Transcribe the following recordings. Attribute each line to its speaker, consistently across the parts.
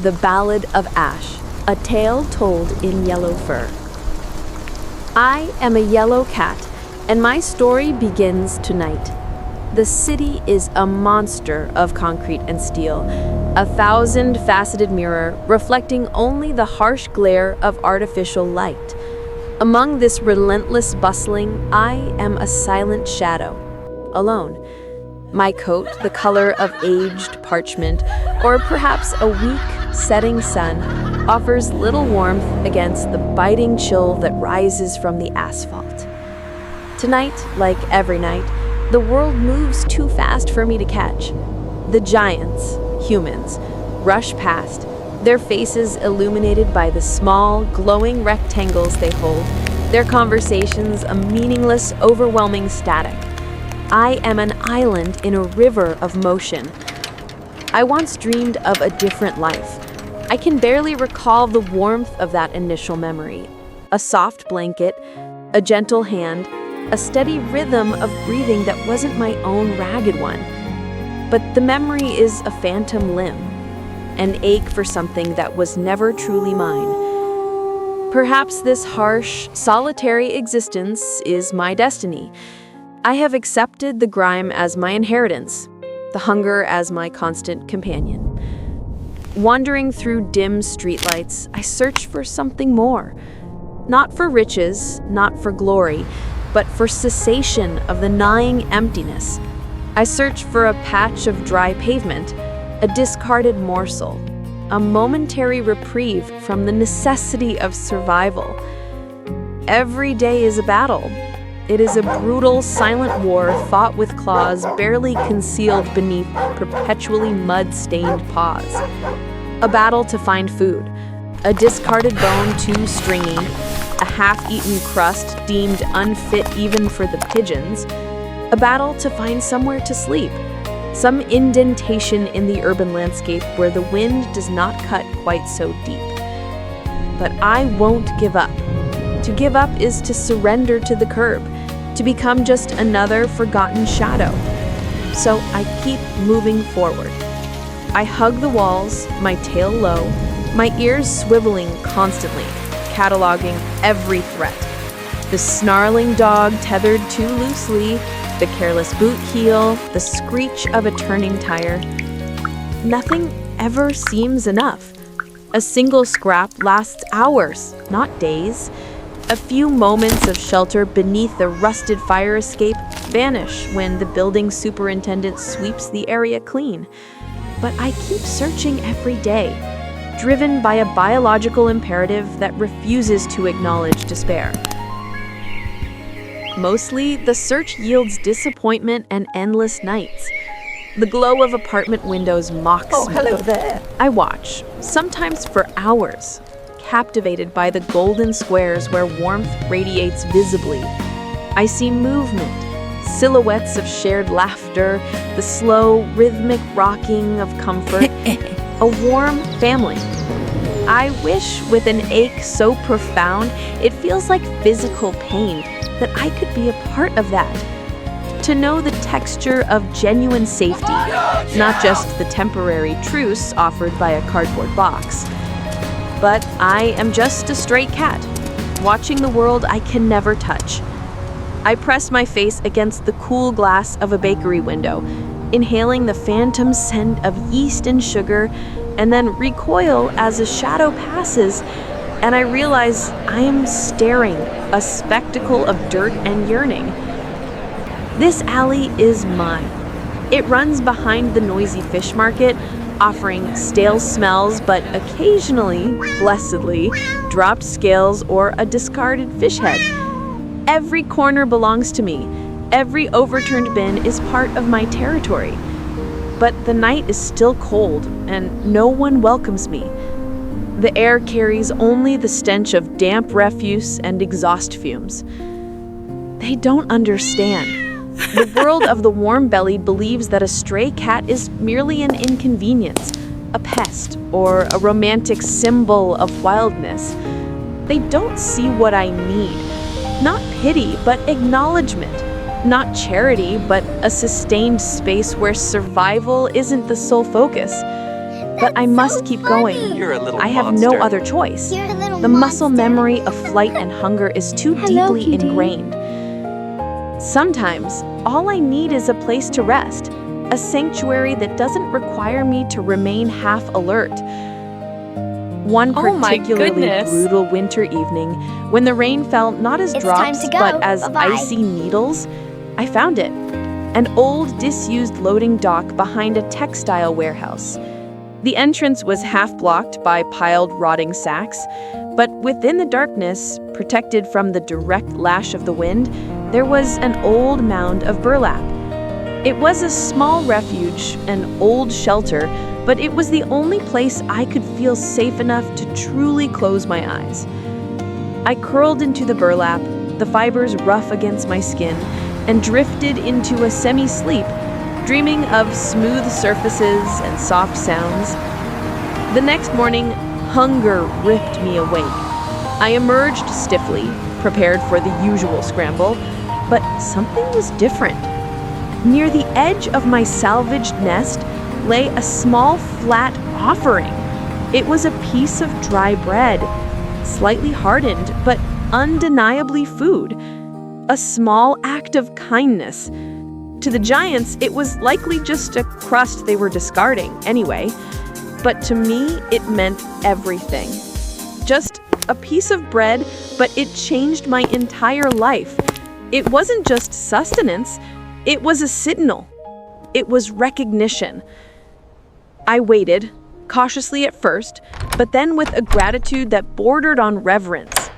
Speaker 1: The Ballad of Ash, a tale told in yellow fur. I am a yellow cat, and my story begins tonight. The city is a monster of concrete and steel, a thousand-faceted mirror reflecting only the harsh glare of artificial light. Among this relentless bustling, I am a silent shadow, alone. My coat, the color of aged parchment, or perhaps a weak, setting sun, offers little warmth against the biting chill that rises from the asphalt. Tonight, like every night, the world moves too fast for me to catch. The giants, humans, rush past, their faces illuminated by the small, glowing rectangles they hold, their conversations a meaningless, overwhelming static. I am an island in a river of motion. I once dreamed of a different life. I can barely recall the warmth of that initial memory. A soft blanket, a gentle hand, a steady rhythm of breathing that wasn't my own ragged one. But the memory is a phantom limb, an ache for something that was never truly mine. Perhaps this harsh, solitary existence is my destiny. I have accepted the grime as my inheritance, the hunger as my constant companion. Wandering through dim streetlights, I search for something more. Not for riches, not for glory, but for cessation of the gnawing emptiness. I search for a patch of dry pavement, a discarded morsel, a momentary reprieve from the necessity of survival. Every day is a battle. It is a brutal, silent war fought with claws barely concealed beneath perpetually mud-stained paws. A battle to find food, a discarded bone too stringy, a half-eaten crust deemed unfit even for the pigeons, a battle to find somewhere to sleep, some indentation in the urban landscape where the wind does not cut quite so deep. But I won't give up. To give up is to surrender to the curb, to become just another forgotten shadow. So I keep moving forward. I hug the walls, my tail low, my ears swiveling constantly, cataloging every threat. The snarling dog tethered too loosely, the careless boot heel, the screech of a turning tire. Nothing ever seems enough. A single scrap lasts hours, not days. A few moments of shelter beneath the rusted fire escape vanish when the building superintendent sweeps the area clean. But I keep searching every day, driven by a biological imperative that refuses to acknowledge despair. Mostly, the search yields disappointment and endless nights. The glow of apartment windows mocks me.
Speaker 2: Hello there.
Speaker 1: I watch, sometimes for hours, captivated by the golden squares where warmth radiates visibly. I see movement, silhouettes of shared laughter, the slow, rhythmic rocking of comfort, a warm family. I wish, with an ache so profound, it feels like physical pain, that I could be a part of that. To know the texture of genuine safety, not just the temporary truce offered by a cardboard box. But I am just a stray cat, watching the world I can never touch. I press my face against the cool glass of a bakery window, inhaling the phantom scent of yeast and sugar, and then recoil as a shadow passes, and I realize I am staring, a spectacle of dirt and yearning. This alley is mine. It runs behind the noisy fish market, offering stale smells but occasionally, blessedly, dropped scales or a discarded fish head. Every corner belongs to me. Every overturned bin is part of my territory. But the night is still cold, and no one welcomes me. The air carries only the stench of damp refuse and exhaust fumes. They don't understand. The world of the warm belly believes that a stray cat is merely an inconvenience, a pest, or a romantic symbol of wildness. They don't see what I need. Not pity, but acknowledgement. Not charity, but a sustained space where survival isn't the sole focus. but I must keep going.
Speaker 2: You're a little
Speaker 1: I have
Speaker 2: monster.
Speaker 1: no other choice.
Speaker 3: You're a little
Speaker 1: The muscle
Speaker 3: monster.
Speaker 1: memory of flight and hunger is too
Speaker 3: Hello,
Speaker 1: deeply
Speaker 3: Kitty.
Speaker 1: ingrained. Sometimes, all I need is a place to rest, a sanctuary that doesn't require me to remain half alert. One
Speaker 4: Oh my
Speaker 1: particularly
Speaker 4: goodness.
Speaker 1: brutal winter evening, when the rain fell not as
Speaker 3: It's time
Speaker 1: drops
Speaker 3: to go.
Speaker 1: but as
Speaker 3: Bye-bye.
Speaker 1: icy needles, I found it. An old, disused loading dock behind a textile warehouse. The entrance was half-blocked by piled rotting sacks, but within the darkness, protected from the direct lash of the wind, there was an old mound of burlap. It was a small refuge, an old shelter, but it was the only place I could feel safe enough to truly close my eyes. I curled into the burlap, the fibers rough against my skin, and drifted into a semi-sleep, dreaming of smooth surfaces and soft sounds. The next morning, hunger ripped me awake. I emerged stiffly, prepared for the usual scramble, but something was different. Near the edge of my salvaged nest lay a small flat offering. It was a piece of dry bread, slightly hardened, but undeniably food. A small act of kindness. To the giants, it was likely just a crust they were discarding anyway. But to me, it meant everything. Just a piece of bread, but it changed my entire life. It wasn't just sustenance, it was a signal. It was recognition. I waited, cautiously at first, but then with a gratitude that bordered on reverence.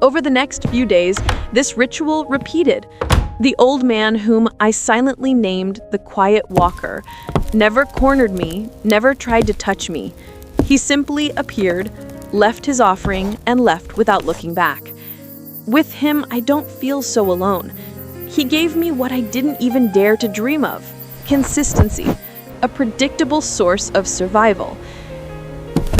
Speaker 1: Over the next few days, this ritual repeated. The old man, whom I silently named the Quiet Walker, never cornered me, never tried to touch me. He simply appeared, left his offering, and left without looking back. With him, I don't feel so alone. He gave me what I didn't even dare to dream of: consistency, a predictable source of survival.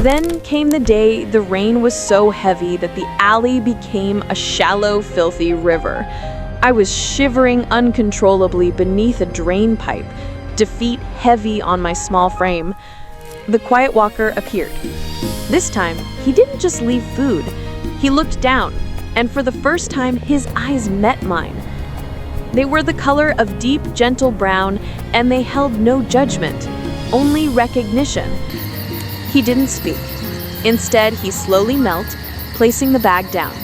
Speaker 1: Then came the day the rain was so heavy that the alley became a shallow, filthy river. I was shivering uncontrollably beneath a drain pipe, defeat heavy on my small frame. The Quiet Walker appeared. This time, he didn't just leave food. He looked down, and for the first time, his eyes met mine. They were the color of deep, gentle brown, and they held no judgment, only recognition. He didn't speak. Instead, he slowly knelt, placing the bag down.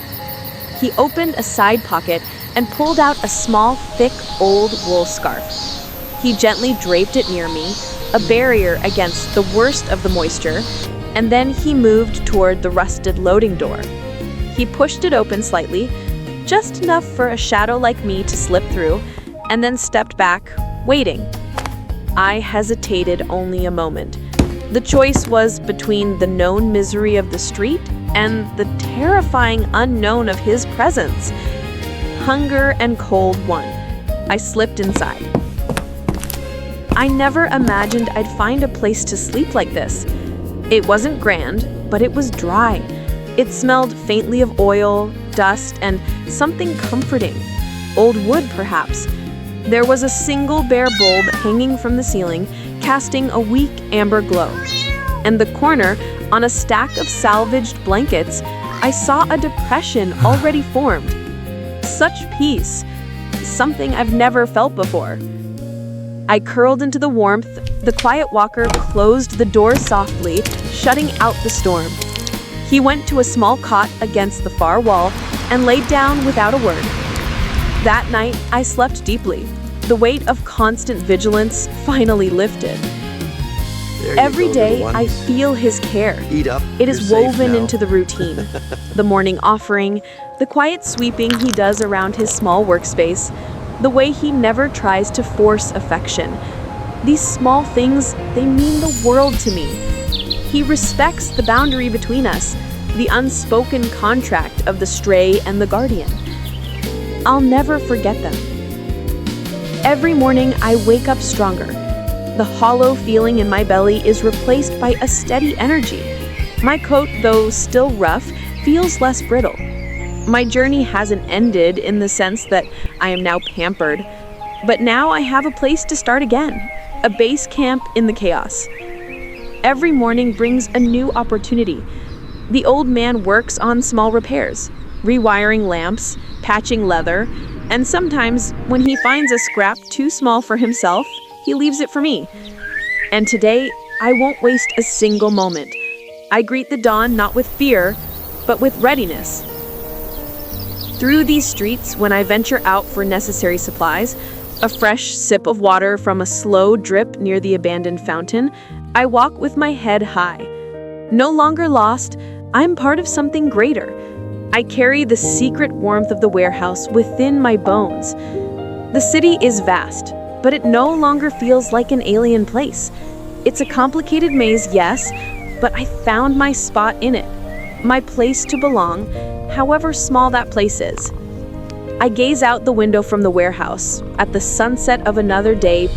Speaker 1: He opened a side pocket and pulled out a small, thick, old wool scarf. He gently draped it near me, a barrier against the worst of the moisture, and then he moved toward the rusted loading door. He pushed it open slightly, just enough for a shadow like me to slip through, and then stepped back, waiting. I hesitated only a moment. The choice was between the known misery of the street and the terrifying unknown of his presence. Hunger and cold won. I slipped inside. I never imagined I'd find a place to sleep like this. It wasn't grand, but it was dry. It smelled faintly of oil, dust, and something comforting. Old wood, perhaps. There was a single bare bulb hanging from the ceiling, casting a weak amber glow. In the corner, on a stack of salvaged blankets, I saw a depression already formed. Such peace, something I've never felt before. I curled into the warmth. The Quiet Walker closed the door softly, shutting out the storm. He went to a small cot against the far wall and laid down without a word. That night, I slept deeply. The weight of constant vigilance finally lifted. Every day, I feel his care.
Speaker 2: Eat up.
Speaker 1: It is
Speaker 2: You're safe
Speaker 1: woven
Speaker 2: now.
Speaker 1: into the routine. The morning offering, the quiet sweeping he does around his small workspace, the way he never tries to force affection. These small things, they mean the world to me. He respects the boundary between us, the unspoken contract of the stray and the guardian. I'll never forget them. Every morning, I wake up stronger. The hollow feeling in my belly is replaced by a steady energy. My coat, though still rough, feels less brittle. My journey hasn't ended in the sense that I am now pampered, but now I have a place to start again, a base camp in the chaos.
Speaker 2: every morning brings a new opportunity. The old man works on small repairs, rewiring lamps, patching leather, and sometimes, when he finds a scrap too small for himself, he leaves it for me. And today, I won't waste a single moment. I greet the dawn not with fear, but with readiness. Through these streets, when I venture out for necessary supplies, a fresh sip of water from a slow drip near the abandoned fountain, I walk with my head high. No longer lost, I'm part of something greater. I carry the secret warmth of the warehouse within my bones. The city is vast, but it no longer feels like an alien place. It's a complicated maze, yes, but I found my spot in it, my place to belong, however small that place is. I gaze out the window from the warehouse at the sunset of another day